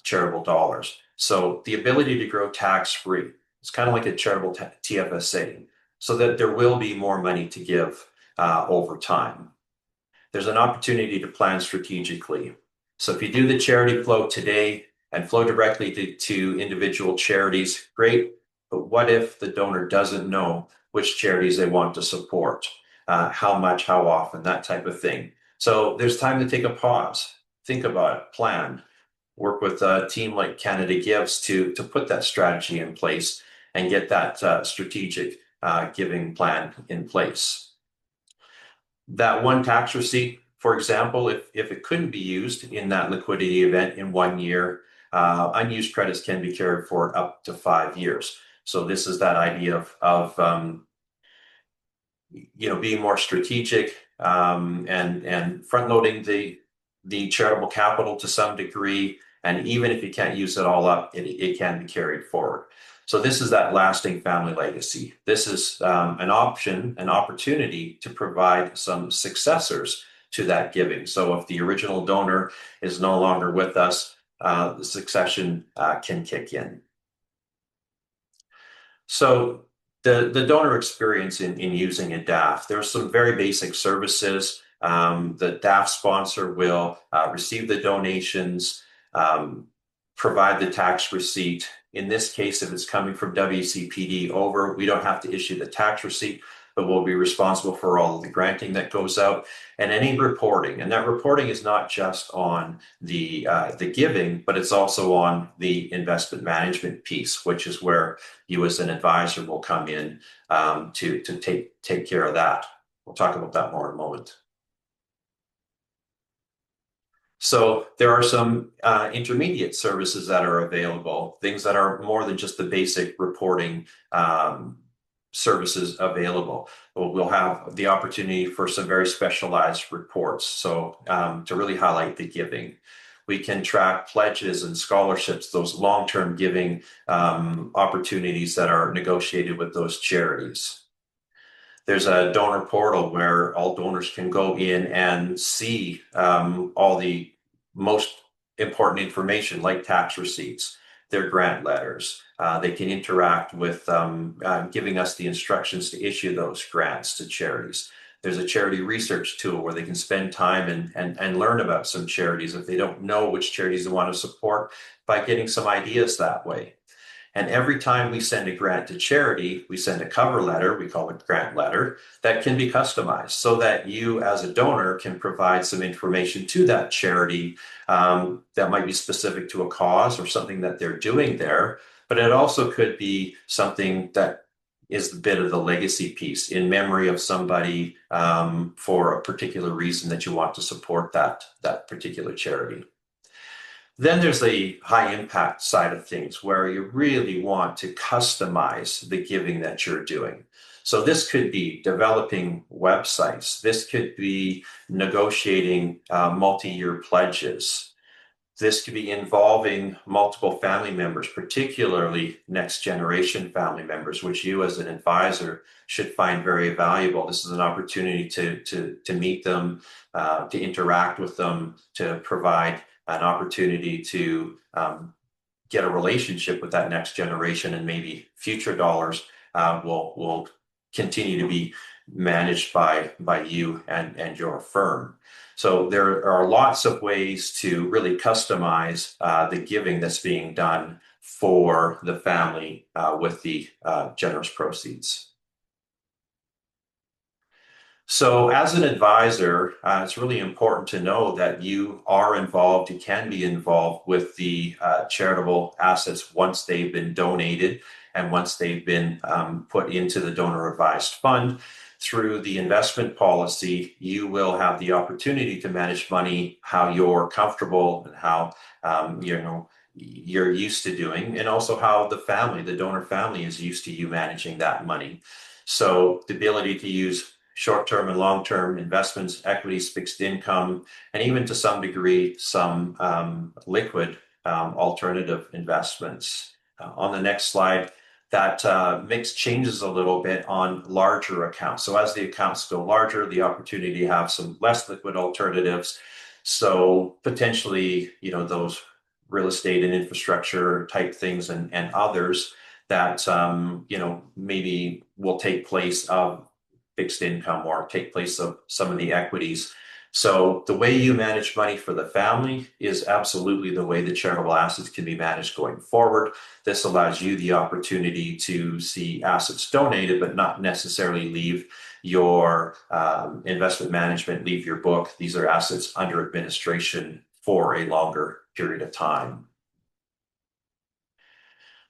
charitable dollars. So the ability to grow tax-free. It's kind of like a charitable TFSA, so that there will be more money to give over time. There's an opportunity to plan strategically. So if you do the charity flow today and flow directly to individual charities, great. But what if the donor doesn't know which charities they want to support, how much, how often, that type of thing? So there's time to take a pause, think about it, plan, work with a team like Canada Gives to put that strategy in place and get that strategic giving plan in place. That one tax receipt, for example, if it couldn't be used in that liquidity event in 1 year, unused credits can be carried forward up to 5 years. So this is that idea of being more strategic and front loading the charitable capital to some degree. And even if you can't use it all up, it can be carried forward. So this is that lasting family legacy. This is an opportunity to provide some successors to that giving. So if the original donor is no longer with us, the succession can kick in. So the donor experience in using a DAF, there are some very basic services. The DAF sponsor will receive the donations, provide the tax receipt. In this case, if it's coming from WCPD over, we don't have to issue the tax receipt, but we'll be responsible for all of the granting that goes out and any reporting. And that reporting is not just on the giving, but it's also on the investment management piece, which is where you as an advisor will come in to take care of that. We'll talk about that more in a moment. So there are some intermediate services that are available, things that are more than just the basic reporting services available. We'll have the opportunity for some very specialized reports. So to really highlight the giving, we can track pledges and scholarships, those long-term giving opportunities that are negotiated with those charities. There's a donor portal where all donors can go in and see all the most important information like tax receipts, their grant letters. They can interact with giving us the instructions to issue those grants to charities. There's a charity research tool where they can spend time and learn about some charities if they don't know which charities they want to support, by getting some ideas that way. And every time we send a grant to charity, we send a cover letter, we call it grant letter, that can be customized so that you as a donor can provide some information to that charity that might be specific to a cause or something that they're doing there. But it also could be something that is a bit of the legacy piece in memory of somebody for a particular reason that you want to support that particular charity. Then there's the high impact side of things where you really want to customize the giving that you're doing. So this could be developing websites. This could be negotiating multi-year pledges. This could be involving multiple family members, particularly next generation family members, which you as an advisor should find very valuable. This is an opportunity to meet them, to interact with them, to provide an opportunity to get a relationship with that next generation, and maybe future dollars will continue to be managed by you and your firm. So there are lots of ways to really customize the giving that's being done for the family with the generous proceeds. So as an advisor, it's really important to know that you are involved, you can be involved with the charitable assets once they've been donated and once they've been put into the donor advised fund. Through the investment policy, you will have the opportunity to manage money how you're comfortable and how you're used to doing, and also how the donor family is used to you managing that money. So the ability to use short-term and long-term investments, equities, fixed income, and even to some degree, some liquid alternative investments. On the next slide, that mix changes a little bit on larger accounts. So as the accounts go larger, the opportunity to have some less liquid alternatives. So potentially, those real estate and infrastructure type things and others that, maybe will take place of fixed income or take place of some of the equities. So the way you manage money for the family is absolutely the way the charitable assets can be managed going forward. This allows you the opportunity to see assets donated, but not necessarily leave your investment management, leave your book. These are assets under administration for a longer period of time.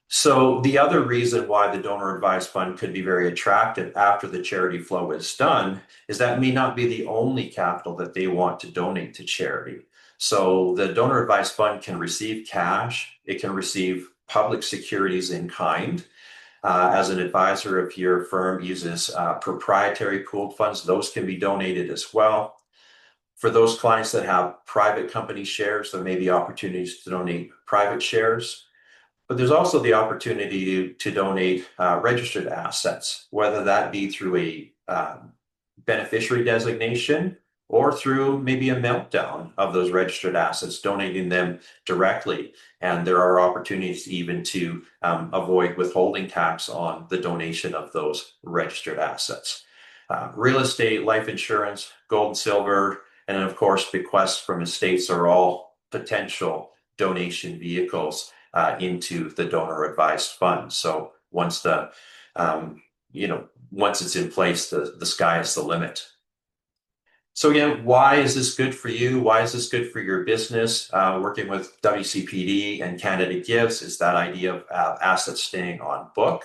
So the other reason why the donor advised fund could be very attractive after the charity flow is done is that may not be the only capital that they want to donate to charity. So the donor advised fund can receive cash, it can receive public securities in kind. As an advisor, if your firm uses proprietary pooled funds, those can be donated as well. For those clients that have private company shares, there may be opportunities to donate private shares. But there's also the opportunity to donate registered assets, whether that be through a beneficiary designation or through maybe a meltdown of those registered assets, donating them directly. And there are opportunities even to avoid withholding tax on the donation of those registered assets. Real estate, life insurance, gold and silver, and then of course bequests from estates are all potential donation vehicles into the donor advised fund. So once once it's in place, the sky is the limit. So again, why is this good for you? Why is this good for your business? Working with WCPD and Canada Gives is that idea of assets staying on book.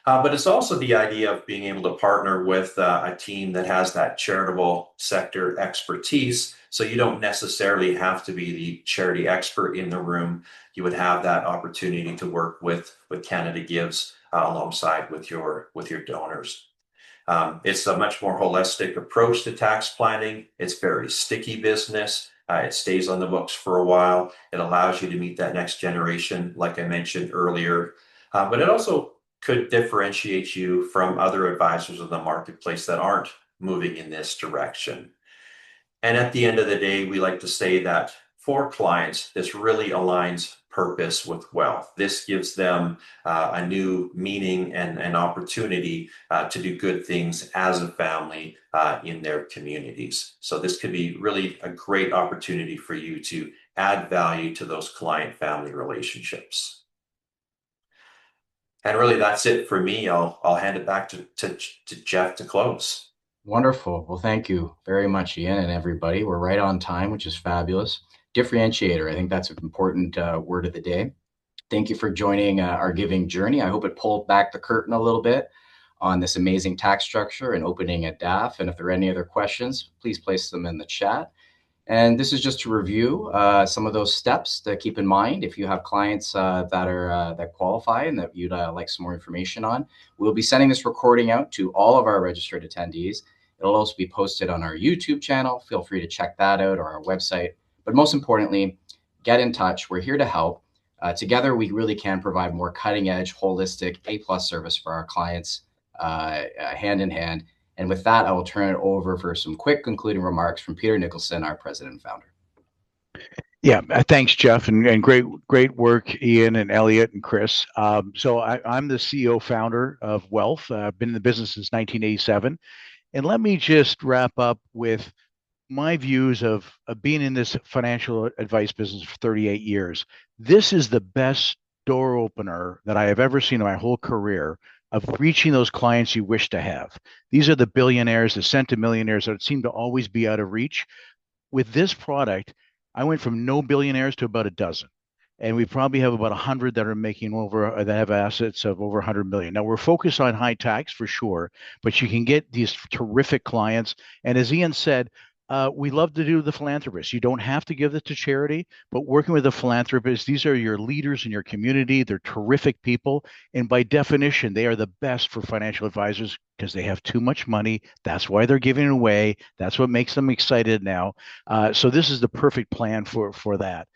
But it's also the idea of being able to partner with a team that has that charitable sector expertise. So you don't necessarily have to be the charity expert in the room. You would have that opportunity to work with Canada Gives alongside with your donors. It's a much more holistic approach to tax planning. It's very sticky business. It stays on the books for a while. It allows you to meet that next generation, like I mentioned earlier. But it also could differentiate you from other advisors in the marketplace that aren't moving in this direction. And at the end of the day, we like to say that for clients, this really aligns purpose with wealth. This gives them a new meaning and an opportunity to do good things as a family in their communities. So this could be really a great opportunity for you to add value to those client-family relationships. And really, that's it for me. I'll hand it back to Jeff to close. Wonderful. Well, thank you very much, Ian, and everybody. We're right on time, which is fabulous. Differentiator, I think that's an important word of the day. Thank you for joining our giving journey. I hope it pulled back the curtain a little bit on this amazing tax structure and opening a DAF. And if there are any other questions, please place them in the chat. And this is just to review some of those steps to keep in mind if you have clients that qualify and that you'd like some more information on. We'll be sending this recording out to all of our registered attendees. It'll also be posted on our YouTube channel. Feel free to check that out, or our website. But most importantly, get in touch. We're here to help. Together, we really can provide more cutting-edge, holistic, A-plus service for our clients, hand in hand. And with that, I will turn it over for some quick concluding remarks from Peter Nicholson, our president and founder. Yeah, thanks, Jeff, and great work, Ian and Elliot and Chris. So I'm the CEO founder of Wealth. I've been in the business since 1987. And let me just wrap up with my views of being in this financial advice business for 38 years. This is the best door opener that I have ever seen in my whole career of reaching those clients you wish to have. These are the billionaires, the centimillionaires that seem to always be out of reach. With this product, I went from no billionaires to about a dozen. And we probably have about 100 that are making over, that have assets of over 100 million. Now, we're focused on high tax for sure, but you can get these terrific clients. And as Ian said, we love to do the philanthropists. You don't have to give this to charity, but working with a philanthropist, these are your leaders in your community. They're terrific people. And by definition, they are the best for financial advisors because they have too much money. That's why they're giving it away. That's what makes them excited now. So this is the perfect plan for that.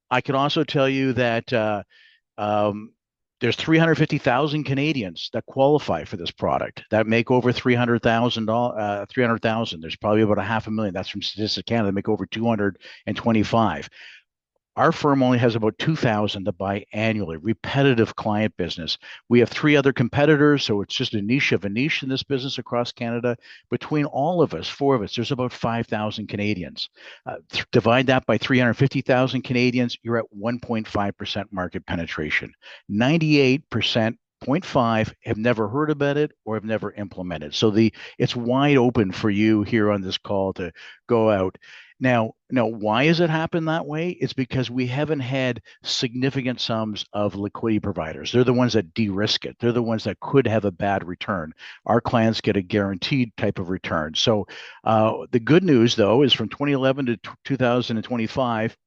I can also tell you that there's 350,000 Canadians that qualify for this product that make over $300,000. 300,000. There's probably about 500,000. That's from Statistics Canada. They make over 225. Our firm only has about 2,000 to buy annually, repetitive client business. We have 3 other competitors, so it's just a niche of a niche in this business across Canada. Between all of us, 4 of us, there's about 5,000 Canadians. Divide that by 350,000 Canadians, you're at 1.5% market penetration. 98%. 0.5 have never heard about it or have never implemented. So it's wide open for you here on this call to go out. Now, why has it happened that way? It's because we haven't had significant sums of liquidity providers. They're the ones that de-risk it. They're the ones that could have a bad return. Our clients get a guaranteed type of return. So the good news, though, is from 2011 to 2025,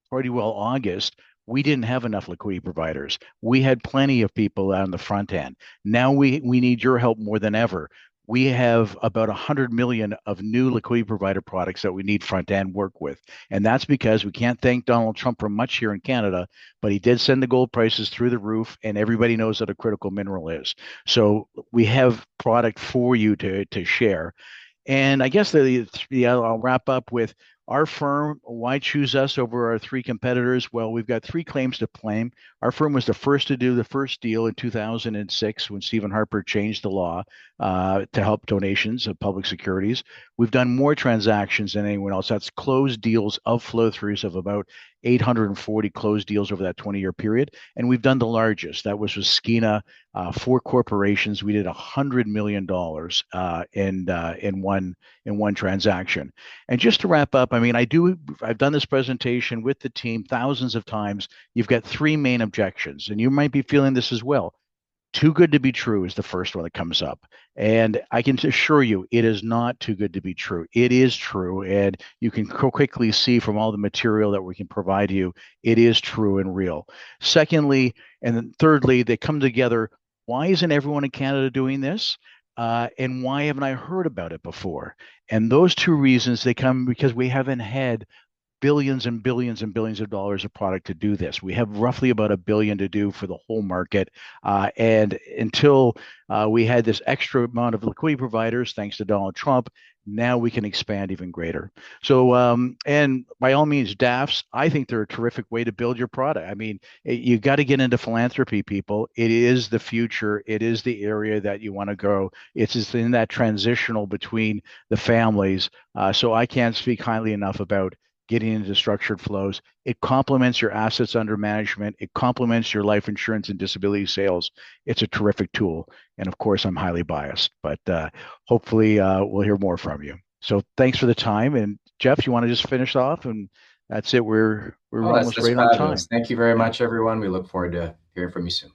pretty well August, we didn't have enough liquidity providers. We had plenty of people on the front end. Now we need your help more than ever. We have about 100 million of new liquidity provider products that we need front end work with. And that's because we can't thank Donald Trump for much here in Canada, but he did send the gold prices through the roof, and everybody knows what a critical mineral is. So we have product for you to share. And I guess I'll wrap up with our firm. Why choose us over our 3 competitors? Well, we've got 3 claims to claim. Our firm was the first to do the first deal in 2006 when Stephen Harper changed the law to help donations of public securities. We've done more transactions than anyone else. That's closed deals of flow-throughs of about 840 closed deals over that 20-year period. And we've done the largest. That was with Skeena, 4 corporations. We did $100 million in one transaction. And just to wrap up, I mean, I've done this presentation with the team thousands of times. You've got 3 main objections, and you might be feeling this as well. Too good to be true is the first one that comes up. And I can assure you, it is not too good to be true. It is true. And you can quickly see from all the material that we can provide you, it is true and real. Secondly, and then thirdly, they come together. Why isn't everyone in Canada doing this? And why haven't I heard about it before? And those 2 reasons, they come because we haven't had billions and billions and billions of dollars of product to do this. We have roughly about $1 billion to do for the whole market. And until we had this extra amount of liquidity providers, thanks to Donald Trump, now we can expand even greater. So, and by all means, DAFs, I think they're a terrific way to build your product. I mean, you got to get into philanthropy, people. It is the future. It is the area that you want to go. It's just in that transitional between the families. So I can't speak highly enough about getting into structured flows. It complements your assets under management. It complements your life insurance and disability sales. It's a terrific tool. And of course, I'm highly biased, but hopefully we'll hear more from you. So thanks for the time. And Jeff, you want to just finish off? And that's it. We're almost right on time. Thank you very much, everyone. We look forward to hearing from you soon.